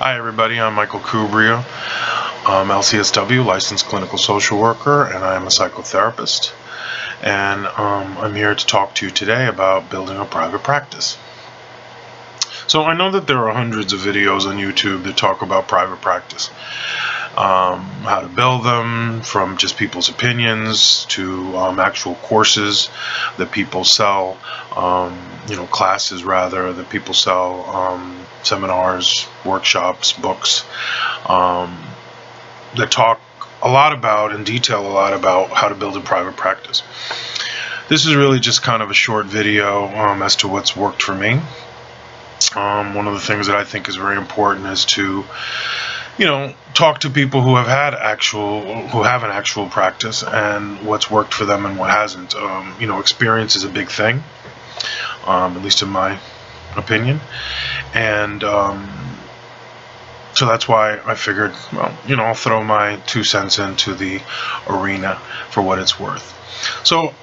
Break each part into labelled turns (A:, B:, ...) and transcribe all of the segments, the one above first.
A: Hi everybody, I'm Michael Kubria. I'm LCSW, licensed clinical social worker, and I'm a psychotherapist. And I'm here to talk to you today about building a private practice. So I know that there are hundreds of videos on YouTube that talk about private practice. How to build them, from just people's opinions to actual courses that people sell, classes rather that people sell, seminars, workshops, books that talk a lot about and detail a lot about how to build a private practice. This is really just kind of a short video as to what's worked for me. One of the things that I think is very important is to talk to people who have an actual practice and what's worked for them and what hasn't. Experience is a big thing, at least in my opinion, and so that's why I figured, I'll throw my 2 cents into the arena for what it's worth. So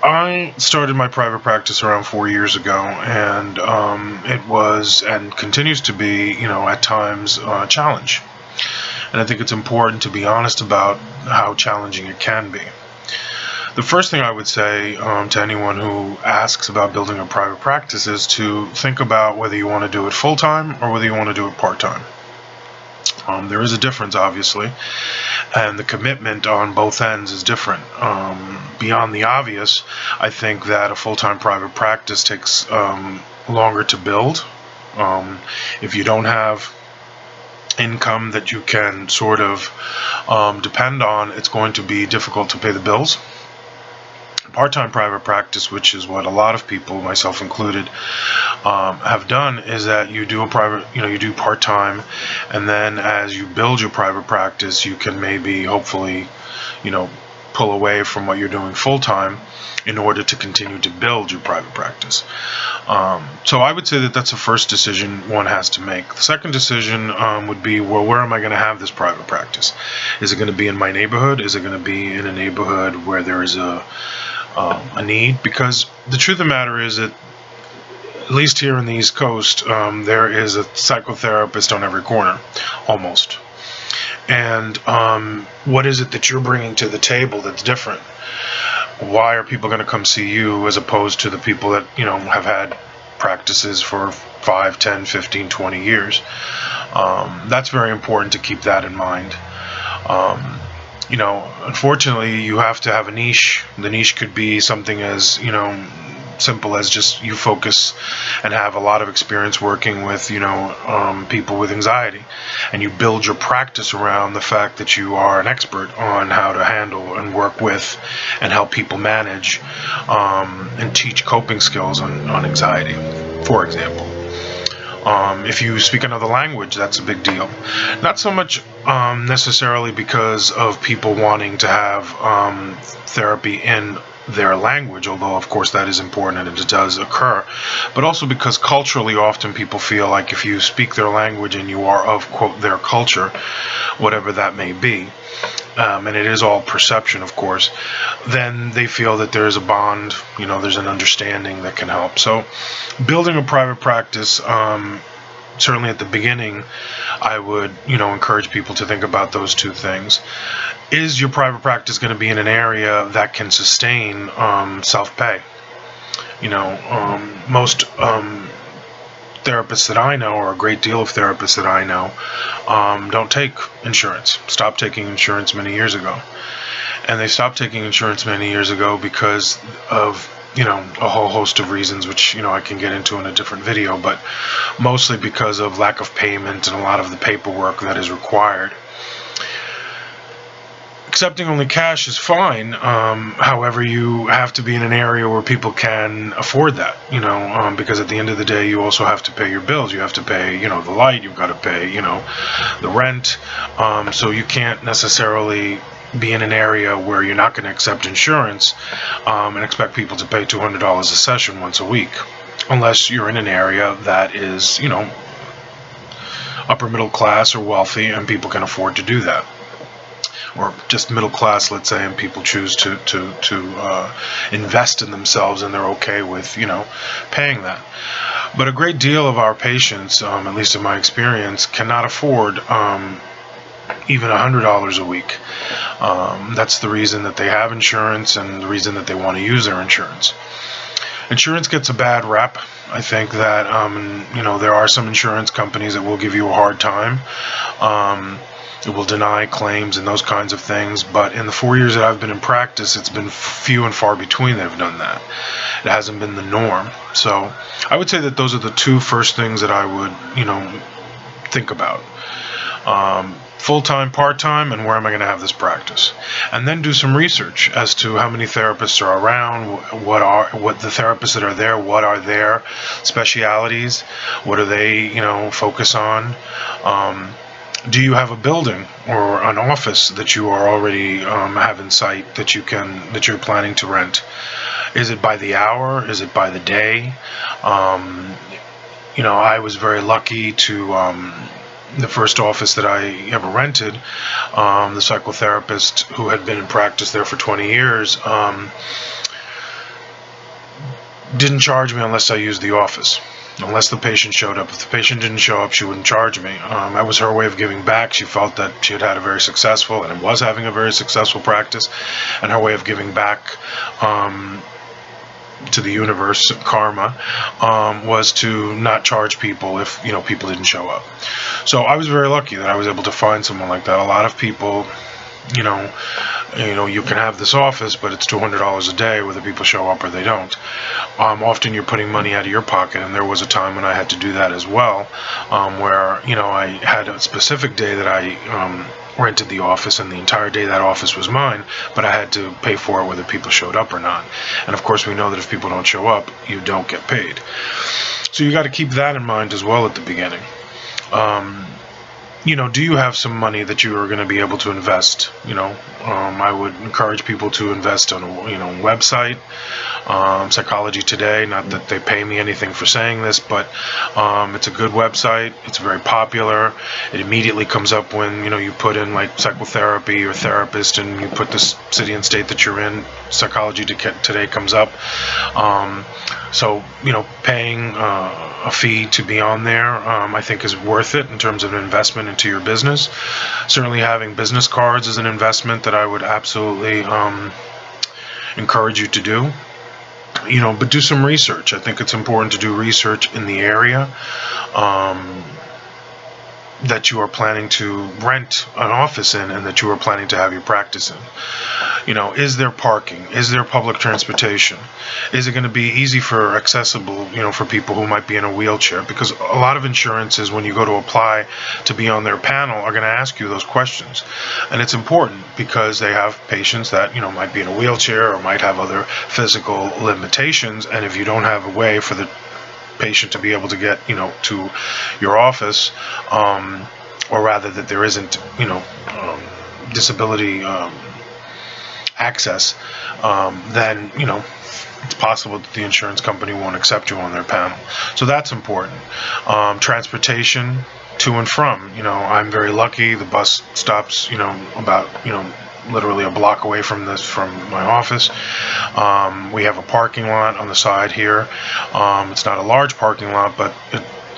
A: I started my private practice around 4 years ago, and it was and continues to be, at times, a challenge. And I think it's important to be honest about how challenging it can be. The first thing I would say to anyone who asks about building a private practice is to think about whether you want to do it full-time or whether you want to do it part-time. There is a difference, obviously, and the commitment on both ends is different. Beyond the obvious, I think that a full-time private practice takes longer to build. If you don't have income that you can sort of depend on, it's going to be difficult to pay the bills. Part-time private practice, which is what a lot of people, myself included, have done, is that you do you do part-time, and then as you build your private practice, you can maybe, hopefully, pull away from what you're doing full-time in order to continue to build your private practice. So I would say that that's the first decision one has to make. The second decision would be, well, where am I going to have this private practice? Is it going to be in my neighborhood? Is it going to be in a neighborhood where there is a need? Because the truth of the matter is that, at least here in the East Coast, there is a psychotherapist on every corner, almost. And what is it that you're bringing to the table that's different? Why are people going to come see you as opposed to the people that have had practices for 5, 10, 15, 20 years? That's very important to keep that in mind. Unfortunately, you have to have a niche. The niche could be something as simple as just you focus and have a lot of experience working with people with anxiety, and you build your practice around the fact that you are an expert on how to handle and work with and help people manage and teach coping skills on anxiety, for example. If you speak another language, that's a big deal. Not so much necessarily because of people wanting to have therapy in their language, although of course that is important and it does occur, but also because culturally often people feel like if you speak their language and you are of, quote, their culture, whatever that may be, and it is all perception, of course, then they feel that there is a bond, there's an understanding that can help. So building a private practice, certainly at the beginning, I would encourage people to think about those two things. Is your private practice going to be in an area that can sustain self-pay? Most therapists that I know, or a great deal of therapists that I know, don't take insurance. Stopped taking insurance many years ago. And they stopped taking insurance many years ago because of a whole host of reasons, which I can get into in a different video, but mostly because of lack of payment and a lot of the paperwork that is required. Accepting only cash is fine. However, you have to be in an area where people can afford that, because at the end of the day, you also have to pay your bills. You have to pay, the light. You've got to pay, the rent. So you can't necessarily be in an area where you're not going to accept insurance and expect people to pay $200 a session once a week, unless you're in an area that is, upper middle class or wealthy and people can afford to do that. or just middle class, let's say, and people choose to invest in themselves, and they're okay with, paying that. But a great deal of our patients, at least in my experience, cannot afford even $100 a week. That's the reason that they have insurance, and the reason that they want to use their insurance. Insurance gets a bad rep. I think that there are some insurance companies that will give you a hard time. It will deny claims and those kinds of things. But in the 4 years that I've been in practice, it's been few and far between that have done that. It hasn't been the norm. So I would say that those are the two first things that I would, think about. Full-time, part-time, and where am I going to have this practice? And then do some research as to how many therapists are around, what the therapists that are there, what are their specialities, what do they, focus on. Do you have a building or an office that you are already have in sight that you're planning to rent? Is it by the hour? Is it by the day? I was very lucky to the first office that I ever rented, the psychotherapist who had been in practice there for 20 years didn't charge me unless I used the office, unless the patient showed up. If the patient didn't show up, she wouldn't charge me. That was her way of giving back. She felt that she had a very successful, and was having a very successful practice, and her way of giving back to the universe, karma, was to not charge people if people didn't show up. So I was very lucky that I was able to find someone like that. A lot of people, you can have this office, but it's $200 a day whether people show up or they don't. Often you're putting money out of your pocket, and there was a time when I had to do that as well, where I had a specific day that I rented the office, and the entire day that office was mine, but I had to pay for it whether people showed up or not. And of course we know that if people don't show up, you don't get paid. So you got to keep that in mind as well at the beginning. Do you have some money that you are going to be able to invest? I would encourage people to invest on a website, Psychology Today. Not that they pay me anything for saying this, but it's a good website. It's very popular. It immediately comes up when you put in like psychotherapy or therapist, and you put the city and state that you're in. Psychology Today comes up. So paying a fee to be on there, I think is worth it in terms of an investment into your business. Certainly having business cards is an investment that I would absolutely encourage you to do. But do some research. I think it's important to do research in the area that you are planning to rent an office in, and that you are planning to have your practice in. Is there parking? Is there public transportation? Is it going to be accessible, for people who might be in a wheelchair? Because a lot of insurances, when you go to apply to be on their panel, are going to ask you those questions. And it's important because they have patients that, might be in a wheelchair or might have other physical limitations. And if you don't have a way for the patient to be able to get to your office, or rather that there isn't disability access, then it's possible that the insurance company won't accept you on their panel. So that's important. Transportation to and from, I'm very lucky. The bus stops about literally a block away from my office. We have a parking lot on the side here. It's not a large parking lot, but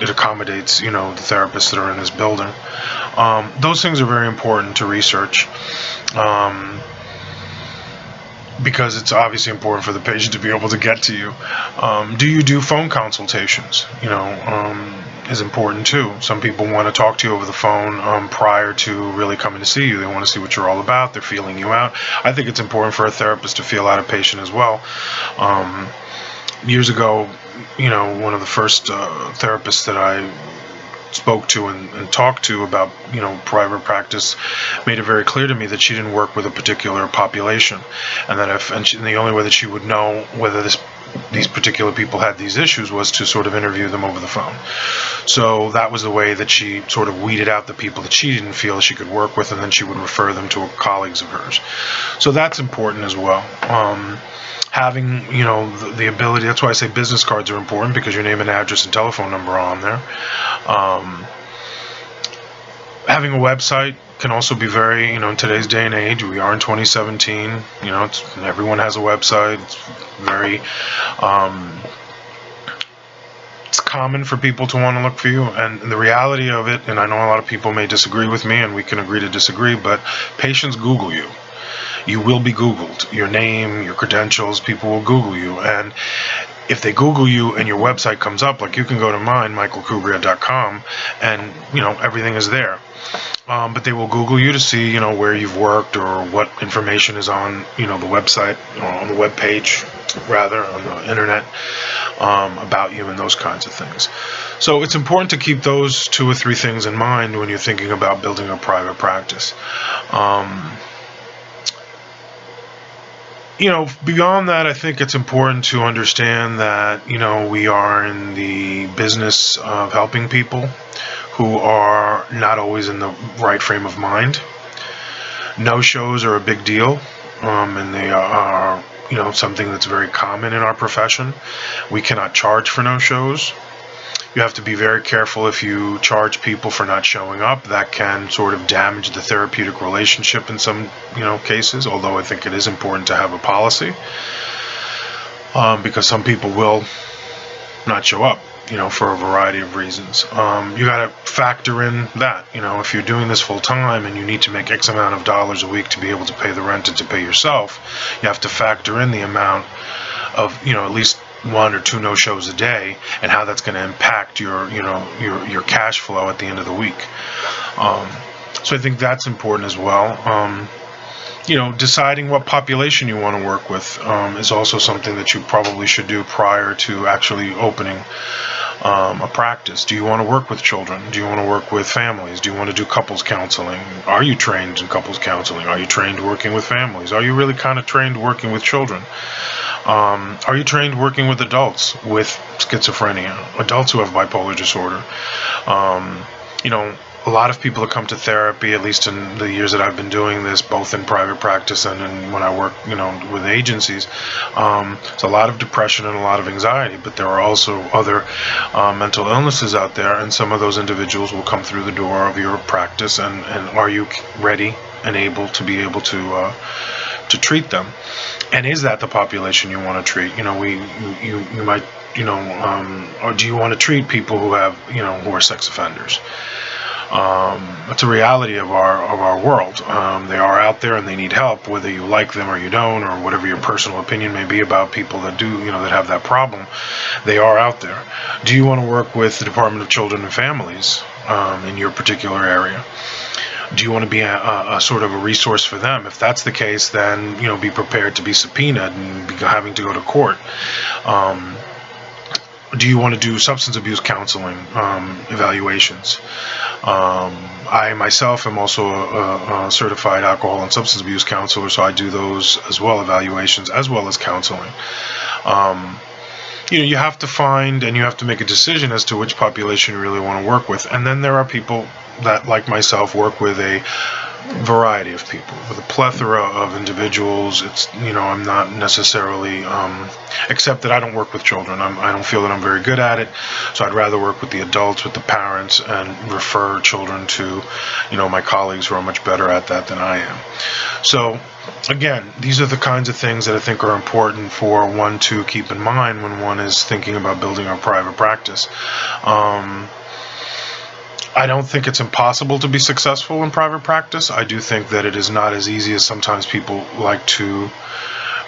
A: it accommodates the therapists that are in this building. Those things are very important to research, because it's obviously important for the patient to be able to get to you. Do you do phone consultations? Is important too. Some people want to talk to you over the phone prior to really coming to see you. They want to see what you're all about. They're feeling you out. I think it's important for a therapist to feel out a patient as well. Years ago, one of the first therapists that I spoke to and talked to about private practice made it very clear to me that she didn't work with a particular population, and that the only way that she would know whether these particular people had these issues was to sort of interview them over the phone. So that was the way that she sort of weeded out the people that she didn't feel she could work with, and then she would refer them to colleagues of hers. So that's important as well. Having the ability, that's why I say business cards are important, because your name and address and telephone number are on there. Having a website can also be very, in today's day and age, we are in 2017, everyone has a website. It's very, it's common for people to want to look for you. And the reality of it, and I know a lot of people may disagree with me, and we can agree to disagree, but patients Google you. You will be Googled. Your name, your credentials, people will Google you. And if they Google you and your website comes up, like you can go to mine, michaelkubria.com, and everything is there. But they will Google you to see where you've worked or what information is on the website, on the web page, rather, on the internet, about you and those kinds of things. So it's important to keep those 2 or 3 things in mind when you're thinking about building a private practice. Beyond that, I think it's important to understand that, we are in the business of helping people who are not always in the right frame of mind. No-shows are a big deal, and they are, something that's very common in our profession. We cannot charge for no-shows. You have to be very careful if you charge people for not showing up. That can sort of damage the therapeutic relationship in some, cases, although I think it is important to have a policy, because some people will not show up, for a variety of reasons. You got to factor in that, if you're doing this full time and you need to make X amount of dollars a week to be able to pay the rent and to pay yourself, you have to factor in the amount of, at least 1 or 2 no-shows a day, and how that's going to impact your cash flow at the end of the week. So I think that's important as well. Deciding what population you want to work with is also something that you probably should do prior to actually opening a practice. Do you want to work with children? Do you want to work with families? Do you want to do couples counseling? Are you trained in couples counseling? Are you trained working with families? Are you really kind of trained working with children? Are you trained working with adults with schizophrenia, adults who have bipolar disorder? A lot of people that come to therapy, at least in the years that I've been doing this, both in private practice and when I work, with agencies, it's a lot of depression and a lot of anxiety, but there are also other mental illnesses out there, and some of those individuals will come through the door of your practice, and are you ready and able to treat them? And is that the population you want to treat? You might, or do you want to treat people who have, who are sex offenders? It's a reality of our world. They are out there and they need help, whether you like them or you don't, or whatever your personal opinion may be about people that do, that have that problem. They are out there. Do you want to work with the Department of Children and Families in your particular area? Do you want to be a sort of a resource for them? If that's the case, then be prepared to be subpoenaed and be having to go to court. Do you want to do substance abuse counseling evaluations? I myself am also a certified alcohol and substance abuse counselor, so I do those as well, evaluations as well as counseling. You have to find and you have to make a decision as to which population you really want to work with. And then there are people that, like myself, work with a variety of people, with a plethora of individuals. It's, I'm not necessarily, except that I don't work with children. I don't feel that I'm very good at it. So I'd rather work with the adults, with the parents, and refer children to, my colleagues who are much better at that than I am. So again, these are the kinds of things that I think are important for one to keep in mind when one is thinking about building a private practice. I don't think it's impossible to be successful in private practice. I do think that it is not as easy as sometimes people like to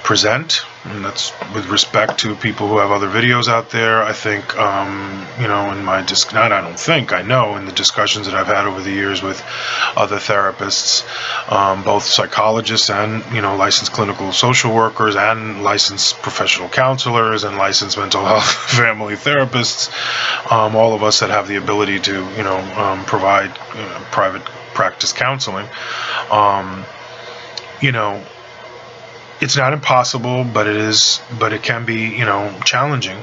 A: present, and that's with respect to people who have other videos out there. I think, I know in the discussions that I've had over the years with other therapists, both psychologists and, licensed clinical social workers and licensed professional counselors and licensed mental health family therapists, all of us that have the ability to, provide private practice counseling, it's not impossible, but it can be, challenging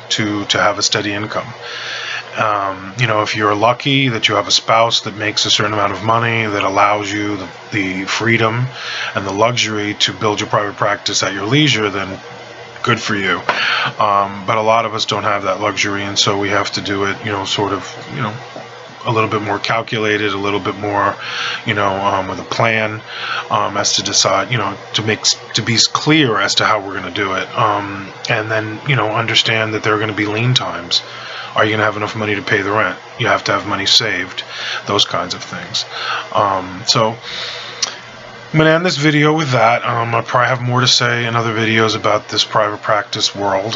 A: to have a steady income. If you're lucky that you have a spouse that makes a certain amount of money that allows you the freedom and the luxury to build your private practice at your leisure, then good for you. But a lot of us don't have that luxury, and so we have to do it, a little bit more calculated, a little bit more, with a plan, as to decide, to be clear as to how we're going to do it, and then understand that there are going to be lean times. Are you going to have enough money to pay the rent? You have to have money saved, those kinds of things. So I'm going to end this video with that. I'll probably have more to say in other videos about this private practice world.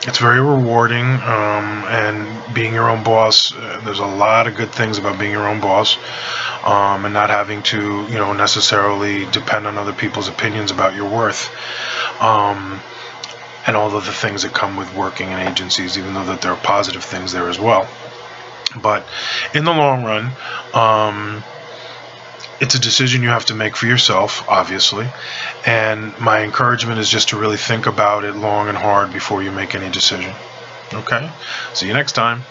A: It's very rewarding, and being your own boss, there's a lot of good things about being your own boss, and not having to, necessarily depend on other people's opinions about your worth, and all of the things that come with working in agencies, even though that there are positive things there as well. But in the long run, it's a decision you have to make for yourself, obviously, and my encouragement is just to really think about it long and hard before you make any decision. Okay? See you next time.